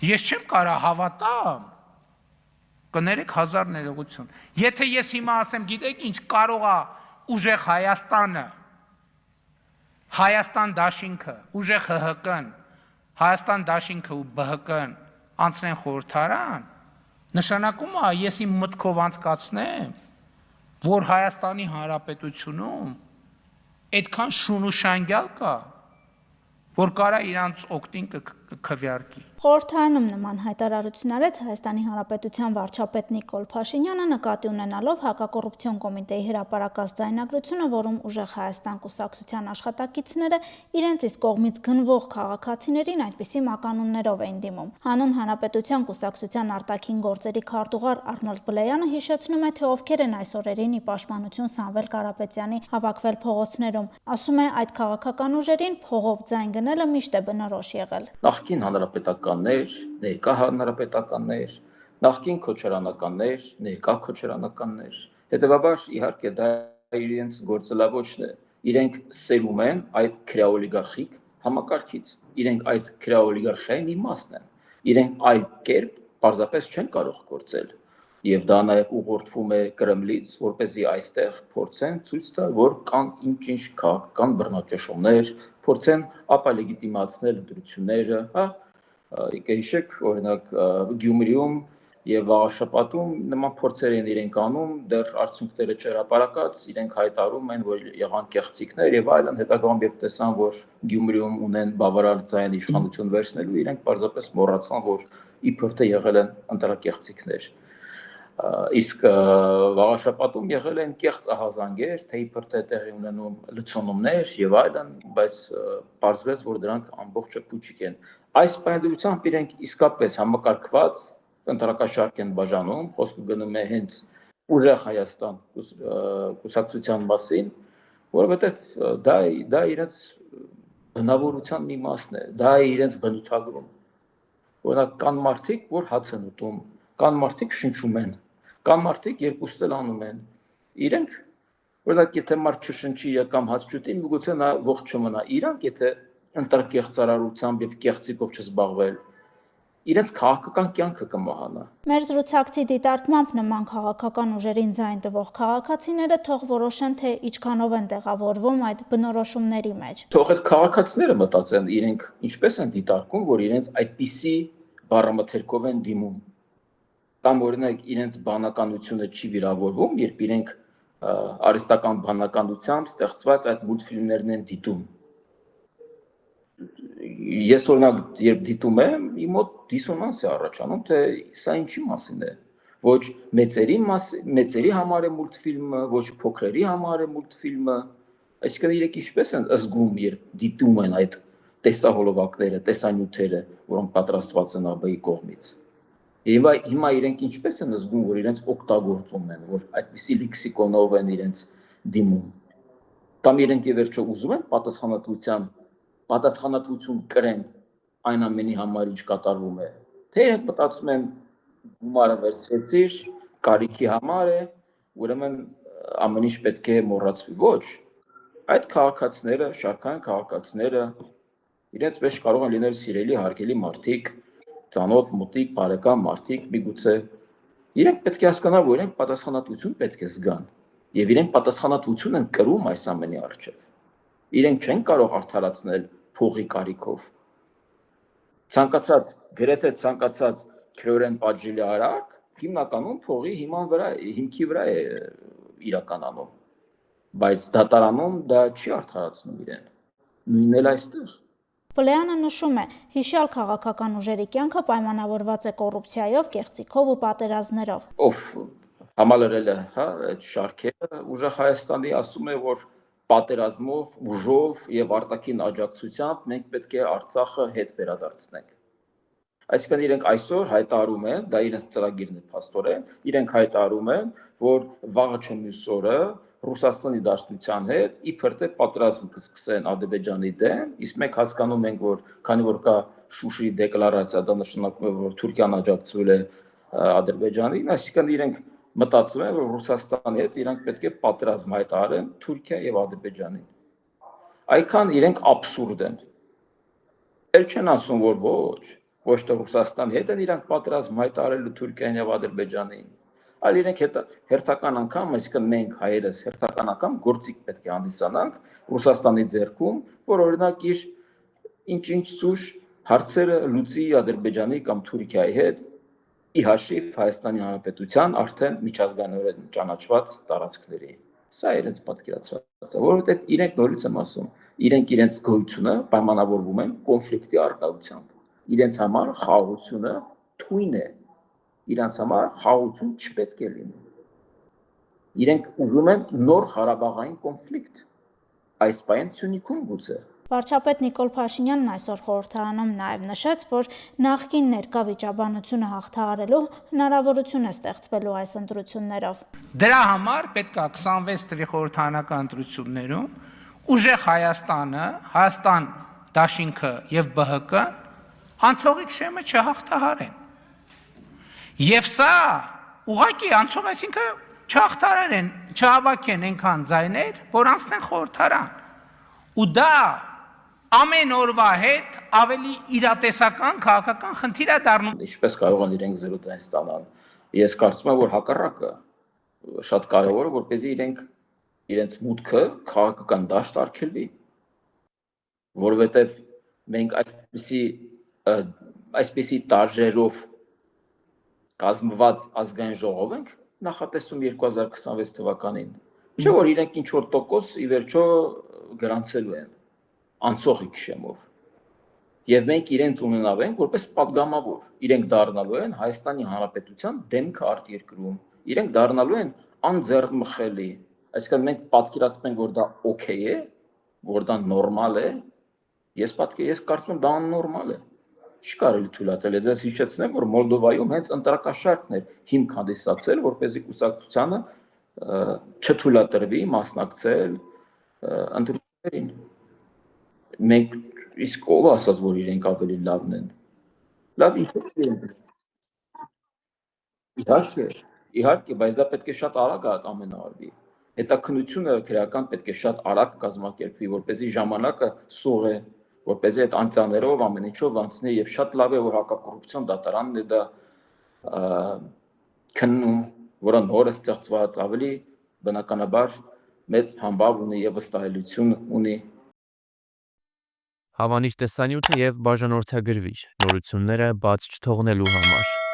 Ես չեմ կարա հավատամ, կներեք հազար ներողություն, եթե ես հիմա ասեմ, գիտեք ինչ, կարող է ուժեղ Հայաստանը, Հայաստան դաշինքը, ուժեղ ՀՀԿ-ն, Հայաստան դաշինքը ու ԲՀԿ-ն անցնեն խորհրդարան, նշանակում է ես իմ մտքով անցկացնեմ, որ Հայաստանի Հանրապետությունում այդքան շուն ու շանգյալ կա, որ կարա իրանց օգտին կքվյարկի։ Խորհրդարանում նման հայտարարություն արեց Հայաստանի Հանրապետության վարչապետ Նիկոլ Փաշինյանը նկատի ունենալով հակակոռուպցիոն կոմիտեի հրապարակած ձայնագրությունը, որում ուժեղ Հայաստան կուսակցության աշխատակիցները իրենց իսկ կողմից գնվող քաղաքացիներին այդպիսի մականուններով էին դիմում։ Հանուն Հանրապետության կուսակցության արտաքին գործերի քարտուղար Արնոլդ Բլեյանը հիշեցնում է, թե ովքեր են այս օրերին ի պաշտպանություն Սամվել Կարապետյանի հավաքվել փողոցներում։ Ասում է, այդ քաղաքական ուժերին փողով ձայն գնելը միշտ է բնորոշ եղել։ Նախկին հանրապետականներ, ներկա հանրապետականներ, նախկին քոչարանականներ, ներկա քոչարանականներ։ Հետևաբար իհարկե դա իրենց գործելավոճն է։ Իրենք սերում են այդ քրեաօլիգարխիկ համակարգից։ Իրենք այդ քրեաօլիգարխիայի մի մասն են։ Իրենք այլ կերպ պարզապես չեն կարող գործել։ Եվ դա նաև ուղղորդվում է Կրեմլից, որպեսզի այստեղ փորձեն ցույց տալ, որ կան ինչ-ինչ քաղաքական բռնաճնշումներ, փորձեն ապալեգիտիմացնել ընտրությունները, հա, կհիշեք, օրինակ Գյումրիում եւ Վաղաշապատում նման փորձեր են իրենք անում, դեռ արդյունքները չհրապարակած, իրենք հայտարարում են, որ եղան կեղծիքներ եւ այլն, հետագայում երբ տեսան, որ Գյումրիում ունեն բավարար ձայն իշխանություն վերցնելու, իրենք պարզապես մոռացան, որ իբր թե եղել են ընտրակեղծիքներ։ Իսկ Վաղաշապատում եղել են կեղծ ահազանգեր, թե իբր թե տեղի ունենում լցոնումներ եւ այլն, բայց պարզվեց, որ դրանք ամբողջը փուչիկ են։ Այս պայմանությամբ իրենք իսկապես համակարգված ընտրակաշարք են բաժանում, խոսքը գնում է հենց ուժեղ Հայաստան կուսակցության մասին, որովհետեւ դա իրենց բնավորության մի մասն է, դա է իրենց բնութագրում։ Օրինակ կան մարդիկ, որ հաց են ուտում, կան մարդիկ շնչում են, կան մարդիկ երկուստ էլ անում են։ Իրենք, օրինակ, եթե մարդ չշնչի կամ հաց չուտի, միգուցե նա ողջ չմնա։ Իրանք, եթե ընտրկեղծարարությամբ եւ կեղծիկով չզբաղվել, իրենց քաղաքական կյանքը կմահանա։ Մեր զրուցակցի դիտարկմամբ նման քաղաքական ուժերին ձայն տվող քաղաքացիները թող որոշեն, թե ինչքանով են տեղավորվում այդ բնորոշումների մեջ։ Թող այդ քաղաքացիները մտածեն, իրենք ինչպես են դիտարկում, որ իրենց այդպիսի բառամթերքով են դիմում։ Կամ օրինակ իրենց բանականությունը չի վիրավորվում, երբ իրենք արհեստական բանականությամբ ստեղծված այդ մուլտֆիլմներն են դիտում։ Ես օրինակ երբ դիտում եմ, իմ մոտ դիսոնանս է առաջանում, թե սա ինչի մասին է։ Ոչ մեծերի համար է մուլտֆիլմը, ոչ փոքրերի համար է մուլտֆիլմը։ Այսինքն իրենք ինչպես են զգում, երբ դիտում են այդ տեսահոլովակները, տեսանյութերը, որոնք պատրաստված են ԱԲ-ի կողմից։ Եվ հիմա իրենք ինչպես են զգում, որ իրենց օգտագործում են, որ այդպիսի լեքսիկոնով են իրենց դիմում։ Կամ իրենք ի վերջո ուզում են պատասխանատվություն կրեն այն ամենի համար, ինչ կատարվում է։ Թե իրենք մտածում են գումարը վերցրեցիր, կարիքի համար է, ուրեմն ամեն ինչ պետք է մոռացվի։ Ոչ։ Այդ քաղաքացիները, շարքային քաղաքացիները իրենց մեջ կարող են լինել սիրելի, հարգելի մարդիկ, ծանոթ, մոտիկ, բարեկամ մարդիկ, միգուցե իրենք պետք է հասկանան, որ իրենք պատասխանատվություն պետք է զգան եւ իրենք պատասխանատվություն են կրում այս ամենի առջեւ։ Իրենք չեն կարող արդարացնել փողի կարիքով։ Գրեթե ցանկացած քրեորեն պատժելի արարք հիմնականում փողի հիմքի վրա է իրականանում, բայց դատարանում դա չի արդարացնում իրեն։ Նույնն էլ այստեղ։ Բլեյանը նշում է, հիշյալ քաղաքական ուժերի կյանքը պայմանավորված է կոռուպցիայով, կեղծիքով ու պատերազմներով։ Ով համալրել է, հա, այդ շարքերը, ուժեղ Հայաստանի ասում է, որ պատերազմով, ուժով եւ արտաքին աջակցությամբ մենք պետք է Արցախը հետ վերադարձնենք։ Այսինքն իրենք այսօր հայտարարում են, դա իրենց ծրագիրն է փաստորեն, իրենք հայտարարում են, որ վաղը չէ մյուս օրը Ռուսաստանի Դաշնության հետ իբր թե պատերազմ կսկսեն Ադրբեջանի դեմ, իսկ մենք հասկանում ենք, որ քանի որ կա Շուշիի դեկլարացիա, դա նշանակում է, որ Թուրքիան աջակցվել է Ադրբեջանին, այսինքն իրենք մտածում են, որ Ռուսաստանի հետ իրենք պետք է պատերազմ հայտարարեն Թուրքիա եւ Ադրբեջանին։ Այնքան իրենք աբսուրդ են։ Էլ չեն ասում, որ ոչ, ոչ թե Ռուսաստանի հետ են իրանք պատրաստ հայտարարելու Թուրքիային եւ Ադրբեջանին, այլ իրենք հերթական անգամ, այսինքն մենք հայերս հերթական անգամ գործիք պետք է հանդիսանանք Ռուսաստանի ձեռքում, որ օրինակ իր ինչ ծուշ հարցերը լուծի Ադրբեջանի կամ Թուրքիայի հետ, ի հաշիվ Հայաստանի Հանրապետության արդեն միջազգայինորեն ճանաչված տարածքների։ Սա իրենց պատկերացվածը, որովհետև իրենք նորից եմ ասում, իրենք իրենց գոյությունը պայմանավորվում են կոնֆլիկտի առկայությամբ։ Իրենց համար խաղաղությունը թույն է, իրենց համար խաղաղություն չպետք է լինի։ Իրենք ուզում են նոր Ղարաբաղային կոնֆլիկտ, այս պայն Սյունիքում գուցե։ Վարչապետ Նիկոլ Փաշինյանն այսօր խորհրդարանում նաև նշեց, որ նախկին ներկա վիճաբանությունը հաղթահարելու հնարավորություն է ստեղծվելու այս ընտրություններով։ Դրա համար պետք է 26 թվականի խորհրդարանական ընտրություններում ուժեղ Հայաստանը, Հայաստան դաշինքը եւ ԲՀԿ անցողիկ շեմը չհաղթահարեն։ Եվ սա ուղղակի անցող, այսինքն չհաղթահարեն, չհավաքեն այնքան ձայներ, որ անցնեն խորհրդարան։ Ու դա ամեն օրվա հետ ավելի իրատեսական քաղաքական խնդիր է դառնում։ Ինչպես կարող են իրենք զրո ձայն ստանալ։ Ես կարծում եմ, որ հակառակը շատ կարևոր է, որպեսզի իրենց մուտքը քաղաքական դաշտ արգելվի, որովհետև մենք այսպիսի տարժերով կազմված ազգային ժողով ենք նախատեսում 2026 թվականին։ Չէ՞ որ իրենք ինչ որ տոկոս ի վերջո գրանցելու են անցողիկ շեմով։ Եվ մենք իրենց ունենալու ենք որպես падգամավոր։ Իրենք դառնալու են Հայաստանի Հանրապետության դեմքը արտերկրում։ Իրենք դառնալու են անձեռնմխելի։ Այսինքն մենք պատկերացնում ենք, որ դա օքեյ է, որ դա նորմալ է։ Ես կարծում եմ դա աննորմալ է։ Չի կարելի թույլատրել։ Ես հիշեցնեմ, որ Մոլդովայում հենց ընտրակաշառքն էր հիմք հանդիսացել, որպեսզի կուսակցությանը չթույլատրվի մասնակցել ընտրություններին։ Մենք իսկ ով ասաց, որ իրենք ավելի լավն են։ Լավ ինչու՞ են։ Իհարկե, բայց դա պետք է շատ արագ ամենը արվի։ Հետաքննությունը քրեական պետք է շատ արագ կազմակերպվի, որպեսզի ժամանակը սուղ է, որպեսզի այդ անձաններով ամեն ինչով անցնի եւ շատ լավ է, որ հակակոռուպցիոն դատարանն է դա քննում, որը նոր է ստեղծված, ավելի բնականաբար մեծ համբավ ունի եւ վստահելիություն ունի։ Հավանիչ տեսանյութ է եւ բաժանորդագրվիչ նորությունները բաց չթողնելու համար։